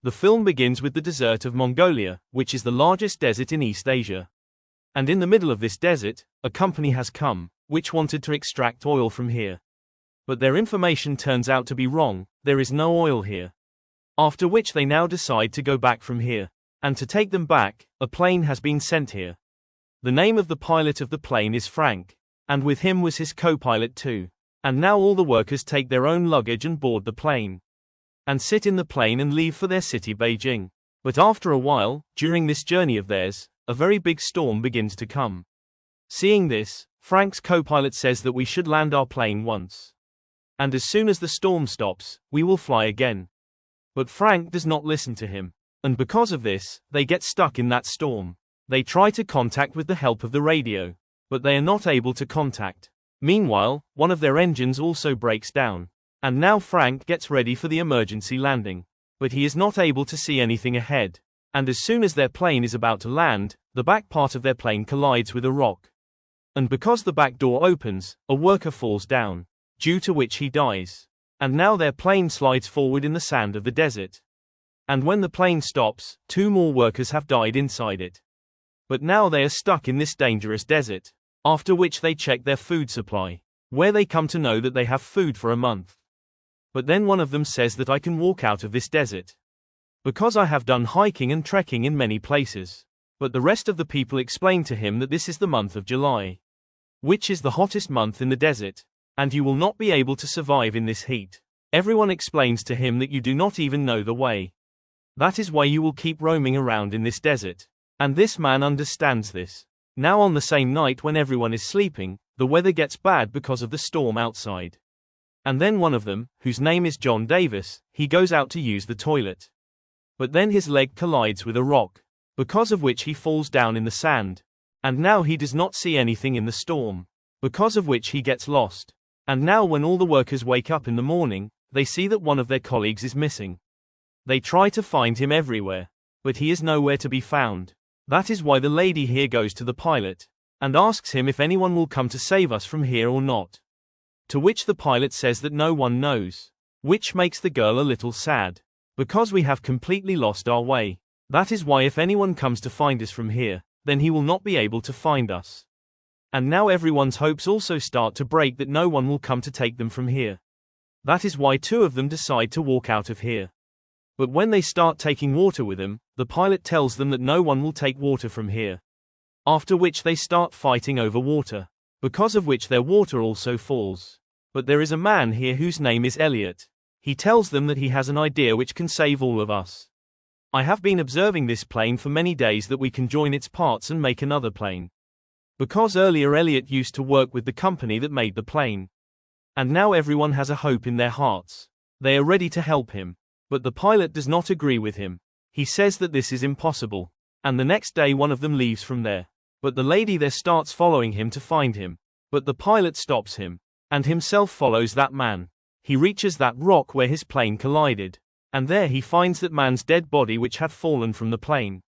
The film begins with the desert of Mongolia, which is the largest desert in East Asia. And in the middle of this desert, a company has come, which wanted to extract oil from here. But their information turns out to be wrong, there is no oil here. After which they now decide to go back from here. And to take them back, a plane has been sent here. The name of the pilot of the plane is Frank. And with him was his co-pilot too. And now all the workers take their own luggage and board the plane. And sit in the plane and leave for their city Beijing. But after a while, during this journey of theirs, a very big storm begins to come. Seeing this, Frank's co-pilot says that we should land our plane once. And as soon as the storm stops, we will fly again. But Frank does not listen to him. And because of this, they get stuck in that storm. They try to contact with the help of the radio. But they are not able to contact. Meanwhile, one of their engines also breaks down. And now Frank gets ready for the emergency landing. But he is not able to see anything ahead. And as soon as their plane is about to land, the back part of their plane collides with a rock. And because the back door opens, a worker falls down, due to which he dies. And now their plane slides forward in the sand of the desert. And when the plane stops, 2 more workers have died inside it. But now they are stuck in this dangerous desert. After which they check their food supply, where they come to know that they have food for a month. But then one of them says that I can walk out of this desert. Because I have done hiking and trekking in many places. But the rest of the people explain to him that this is the month of July. Which is the hottest month in the desert. And you will not be able to survive in this heat. Everyone explains to him that you do not even know the way. That is why you will keep roaming around in this desert. And this man understands this. Now on the same night when everyone is sleeping, the weather gets bad because of the storm outside. And then one of them, whose name is John Davis, he goes out to use the toilet. But then his leg collides with a rock, because of which he falls down in the sand. And now he does not see anything in the storm, because of which he gets lost. And now when all the workers wake up in the morning, they see that one of their colleagues is missing. They try to find him everywhere, but he is nowhere to be found. That is why the lady here goes to the pilot, and asks him if anyone will come to save us from here or not. To which the pilot says that no one knows, which makes the girl a little sad, because we have completely lost our way. That is why if anyone comes to find us from here, then he will not be able to find us. And now everyone's hopes also start to break that no one will come to take them from here. That is why 2 of them decide to walk out of here. But when they start taking water with them, the pilot tells them that no one will take water from here. After which they start fighting over water, because of which their water also falls. But there is a man here whose name is Elliot. He tells them that he has an idea which can save all of us. I have been observing this plane for many days that we can join its parts and make another plane. Because earlier Elliot used to work with the company that made the plane. And now everyone has a hope in their hearts. They are ready to help him. But the pilot does not agree with him. He says that this is impossible. And the next day one of them leaves from there. But the lady there starts following him to find him. But the pilot stops him. And himself follows that man. He reaches that rock where his plane collided. And there he finds that man's dead body which had fallen from the plane.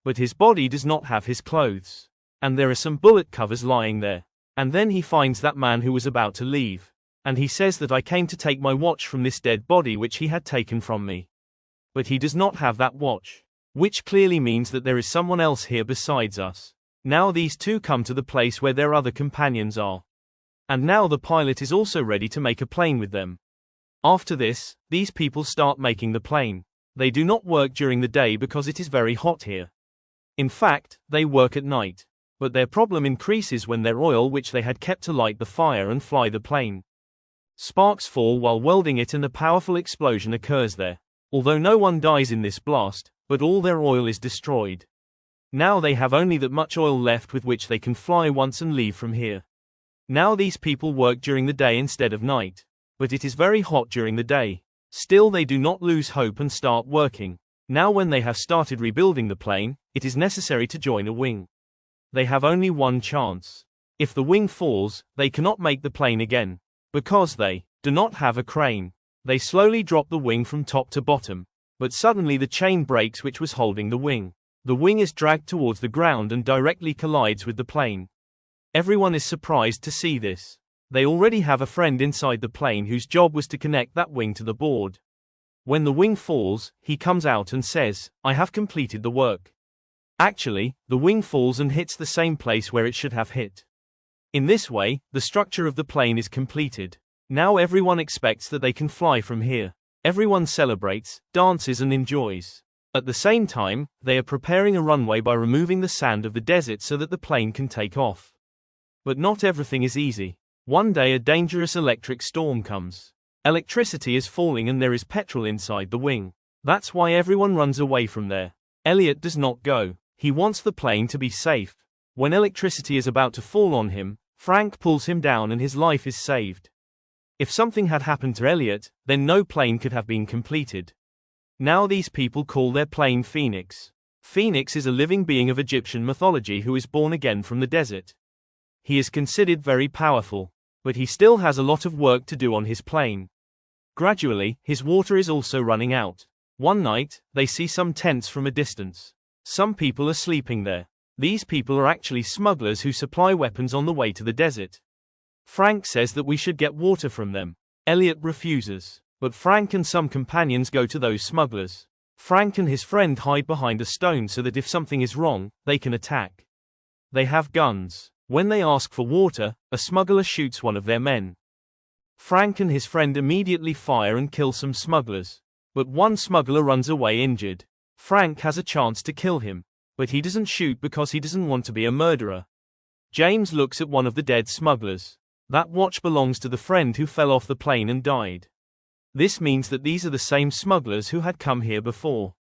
But his body does not have his clothes. And there are some bullet covers lying there. And then he finds that man who was about to leave. And he says that I came to take my watch from this dead body which he had taken from me. But he does not have that watch. Which clearly means that there is someone else here besides us. Now these 2 come to the place where their other companions are. And now the pilot is also ready to make a plane with them. After this, these people start making the plane. They do not work during the day because it is very hot here. In fact, they work at night. But their problem increases when their oil which they had kept to light the fire and fly the plane. Sparks fall while welding it and a powerful explosion occurs there. Although no one dies in this blast, but all their oil is destroyed. Now they have only that much oil left with which they can fly once and leave from here. Now these people work during the day instead of night. But it is very hot during the day. Still they do not lose hope and start working. Now when they have started rebuilding the plane, it is necessary to join a wing. They have only one chance. If the wing falls, they cannot make the plane again. Because they do not have a crane. They slowly drop the wing from top to bottom. But suddenly the chain breaks which was holding the wing. The wing is dragged towards the ground and directly collides with the plane. Everyone is surprised to see this. They already have a friend inside the plane whose job was to connect that wing to the board. When the wing falls, he comes out and says, "I have completed the work." Actually, the wing falls and hits the same place where it should have hit. In this way, the structure of the plane is completed. Now everyone expects that they can fly from here. Everyone celebrates, dances and enjoys. At the same time, they are preparing a runway by removing the sand of the desert so that the plane can take off. But not everything is easy. One day a dangerous electric storm comes. Electricity is falling and there is petrol inside the wing. That's why everyone runs away from there. Elliot does not go. He wants the plane to be safe. When electricity is about to fall on him, Frank pulls him down and his life is saved. If something had happened to Elliot, then no plane could have been completed. Now these people call their plane Phoenix. Phoenix is a living being of Egyptian mythology who is born again from the desert. He is considered very powerful, but he still has a lot of work to do on his plane. Gradually, his water is also running out. One night, they see some tents from a distance. Some people are sleeping there. These people are actually smugglers who supply weapons on the way to the desert. Frank says that we should get water from them. Elliot refuses, but Frank and some companions go to those smugglers. Frank and his friend hide behind a stone so that if something is wrong, they can attack. They have guns. When they ask for water, a smuggler shoots one of their men. Frank and his friend immediately fire and kill some smugglers. But one smuggler runs away injured. Frank has a chance to kill him, but he doesn't shoot because he doesn't want to be a murderer. James looks at one of the dead smugglers. That watch belongs to the friend who fell off the plane and died. This means that these are the same smugglers who had come here before.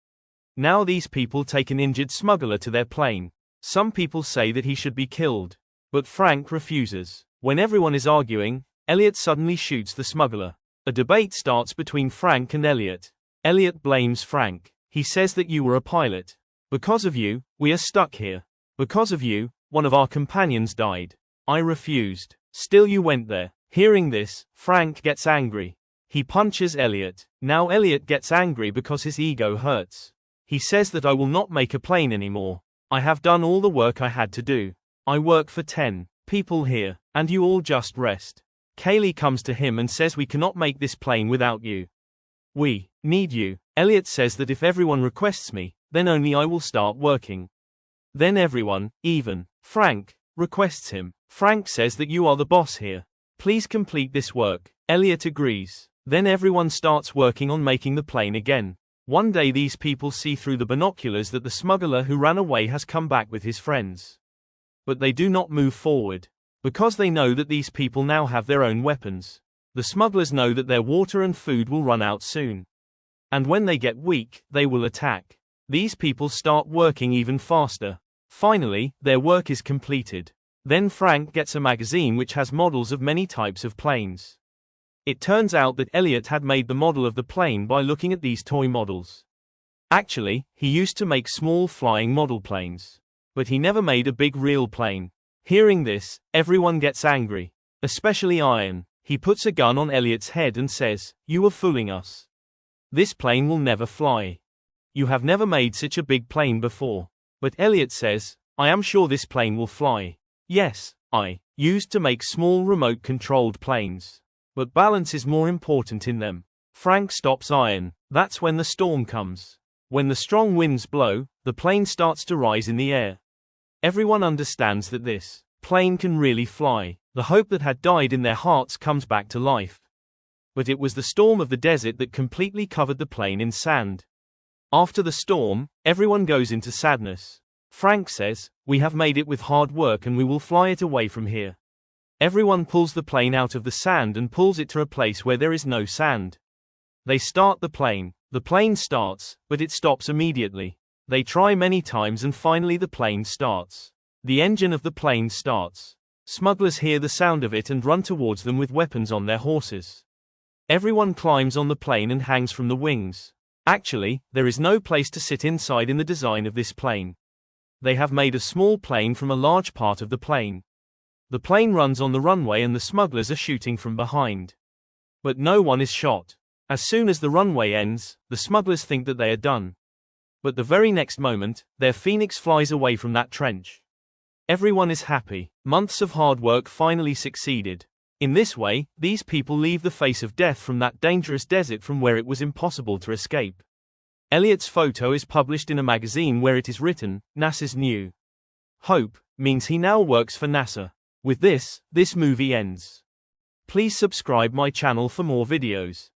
Now these people take an injured smuggler to their plane. Some people say that he should be killed, but Frank refuses. When everyone is arguing, Elliot suddenly shoots the smuggler. A debate starts between Frank and Elliot. Elliot blames Frank. He says that you were a pilot. Because of you, we are stuck here. Because of you, one of our companions died. I refused. Still you went there. Hearing this, Frank gets angry. He punches Elliot. Now Elliot gets angry because his ego hurts. He says that I will not make a plane anymore. I have done all the work I had to do. I work for 10 people here, and you all just rest. Kaylee comes to him and says we cannot make this plane without you. We need you. Elliot says that if everyone requests me, then only I will start working. Then everyone, even Frank, requests him. Frank says that you are the boss here. Please complete this work. Elliot agrees. Then everyone starts working on making the plane again. One day these people see through the binoculars that the smuggler who ran away has come back with his friends. But they do not move forward, because they know that these people now have their own weapons. The smugglers know that their water and food will run out soon. And when they get weak, they will attack. These people start working even faster. Finally, their work is completed. Then Frank gets a magazine which has models of many types of planes. It turns out that Elliot had made the model of the plane by looking at these toy models. Actually, he used to make small flying model planes. But he never made a big real plane. Hearing this, everyone gets angry. Especially Iron. He puts a gun on Elliot's head and says, "You were fooling us. This plane will never fly. You have never made such a big plane before." But Elliot says, "I am sure this plane will fly. Yes, I used to make small remote-controlled planes. But balance is more important in them." Frank stops Iron. That's when the storm comes. When the strong winds blow, the plane starts to rise in the air. Everyone understands that this plane can really fly. The hope that had died in their hearts comes back to life. But it was the storm of the desert that completely covered the plane in sand. After the storm, everyone goes into sadness. Frank says, "We have made it with hard work and we will fly it away from here." Everyone pulls the plane out of the sand and pulls it to a place where there is no sand. They start the plane. The plane starts, but it stops immediately. They try many times and finally the plane starts. The engine of the plane starts. Smugglers hear the sound of it and run towards them with weapons on their horses. Everyone climbs on the plane and hangs from the wings. Actually, there is no place to sit inside in the design of this plane. They have made a small plane from a large part of the plane. The plane runs on the runway and the smugglers are shooting from behind. But no one is shot. As soon as the runway ends, the smugglers think that they are done. But the very next moment, their Phoenix flies away from that trench. Everyone is happy. Months of hard work finally succeeded. In this way, these people leave the face of death from that dangerous desert from where it was impossible to escape. Elliot's photo is published in a magazine where it is written, "NASA's new hope," means he now works for NASA. With this movie ends. Please subscribe my channel for more videos.